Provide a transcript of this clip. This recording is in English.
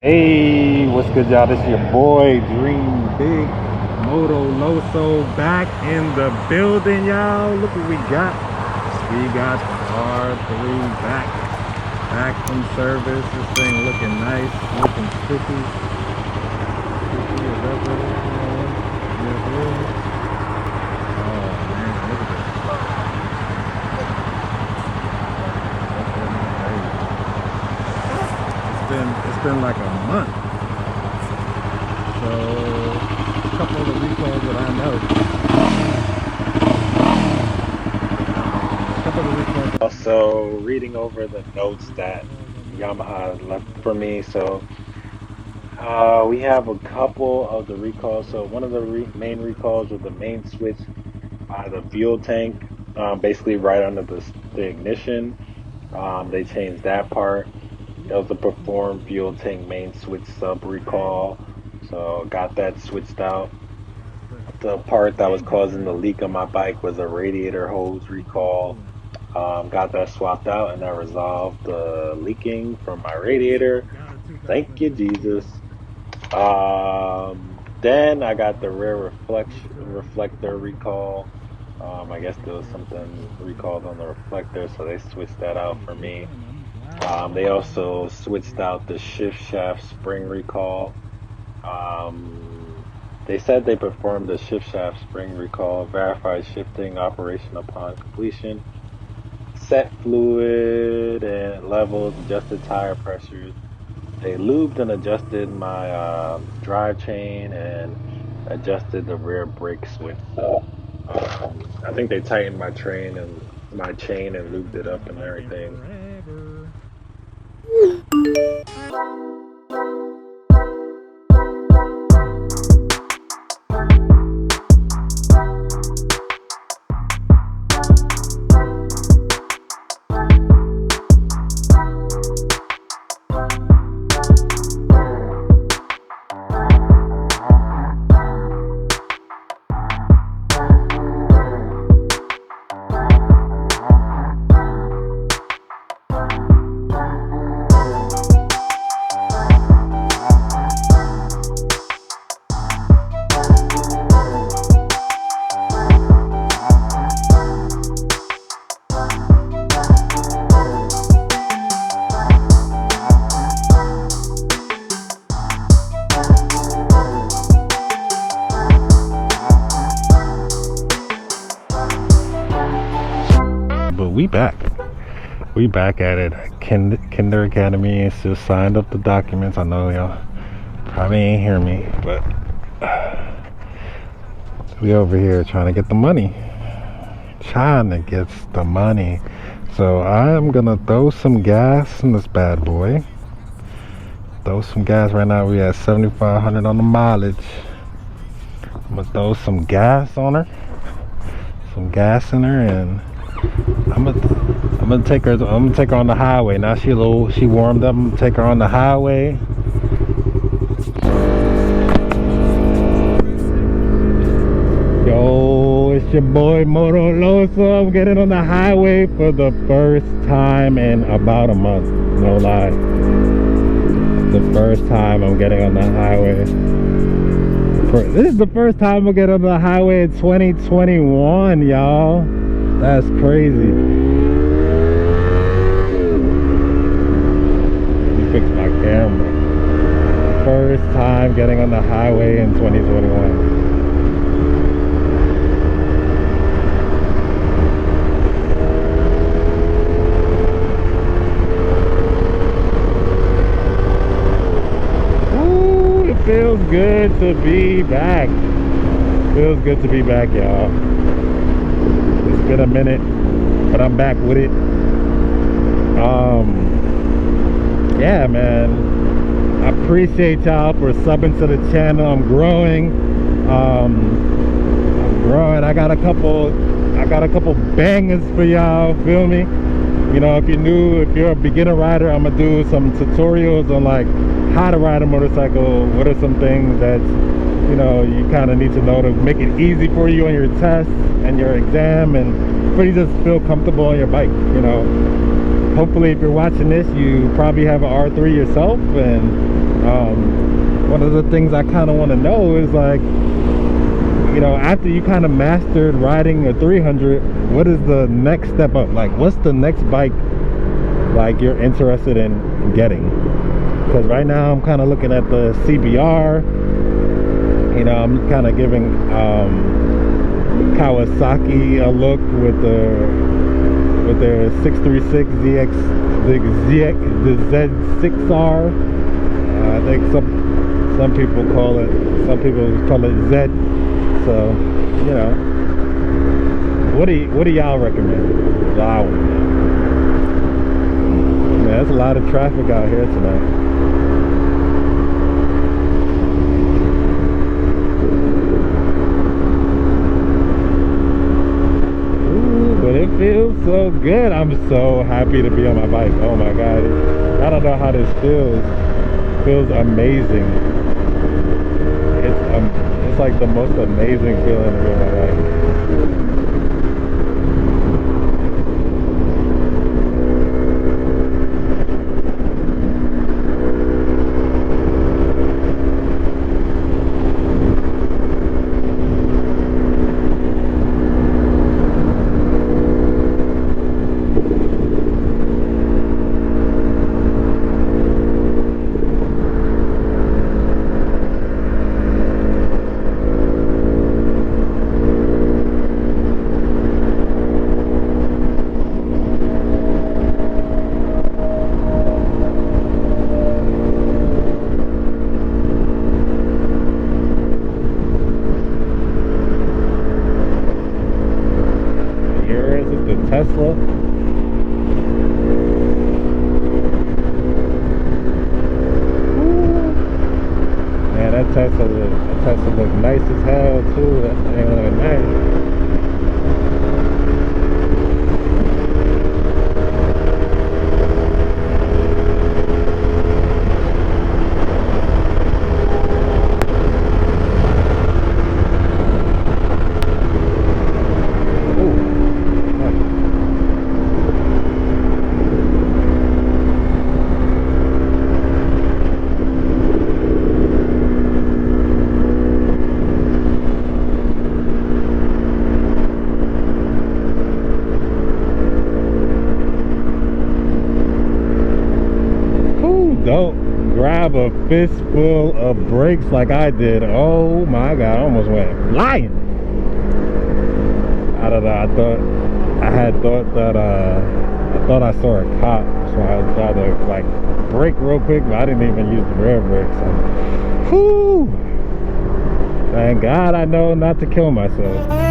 Hey, what's good, y'all? This is your boy Dream Big Moto Loso back in the building, y'all. Look what we got. We got the R3 back from service. This thing looking nice, looking sticky. Sticky as ever. Oh man, look at this. It's been like a month. So a couple of the recalls that I know. Also reading over the notes that Yamaha left for me. So we have a couple of the recalls. So one of the main recalls was the main switch by the fuel tank, basically right under the ignition. They changed that part. It was a perform fuel tank main switch sub recall. So got that switched out. The part that was causing the leak on my bike was a radiator hose recall. Got that swapped out and that resolved the leaking from my radiator. Thank you, Jesus. Then I got the rear reflector recall. I guess there was something recalled on the reflector, so they switched that out for me. They also switched out the shift shaft spring recall. They said they performed the shift shaft spring recall, verified shifting operation upon completion, set fluid and levels, adjusted tire pressures. They lubed and adjusted my drive chain and adjusted the rear brake switch. So I think they tightened my chain and lubed it up and everything. But we back at it. Kinder Academy just signed up the documents. I know y'all probably ain't hear me, but we over here trying to get the money, so I'm gonna throw some gas in this bad boy. Throw some gas right now. We at 7,500 on the mileage. I'm gonna throw some gas on her, and I'm gonna take her on the highway. Now she warmed up. I'm gonna take her on the highway. Yo, it's your boy Moto Loso. I'm getting on the highway for the first time in about a month. No lie. The first time I'm getting on the highway. This is the first time I'm getting on the highway in 2021, y'all. That's crazy. Let me fix my camera. First time getting on the highway in 2021. Ooh, it feels good to be back. Feels good to be back, y'all. It's been a minute, but I'm back with it. Yeah, man, I appreciate y'all for subbing to the channel. I'm growing. I got a couple bangers for y'all, feel me? You know, if you're a beginner rider, I'm gonna do some tutorials on like how to ride a motorcycle. What are some things that you kind of need to know to make it easy for you on your test and your exam, and for you just feel comfortable on your bike. Hopefully if you're watching this, you probably have an R3 yourself, and one of the things I kind of want to know is like, you know, after you kind of mastered riding a 300, what is the next step up? Like, what's the next bike like you're interested in getting? Because right now I'm kind of looking at the CBR. You know, I'm kind of giving Kawasaki a look with their 636 ZX, the Z6R. I think some people call it Z. So, you know, what do y'all recommend? Y'all, man, there's a lot of traffic out here tonight. It feels so good. I'm so happy to be on my bike. Oh my god, I don't know how this feels. It feels amazing. It's like the most amazing feeling to be on my bike. Tesla. Man, that Tesla look nice as hell too. That thing look nice. Don't grab a fistful of brakes like I did. Oh my god, I almost went flying. I don't know, I thought I saw a cop, so I tried to like brake real quick, but I didn't even use the rear brakes. So, whew, thank god I know not to kill myself.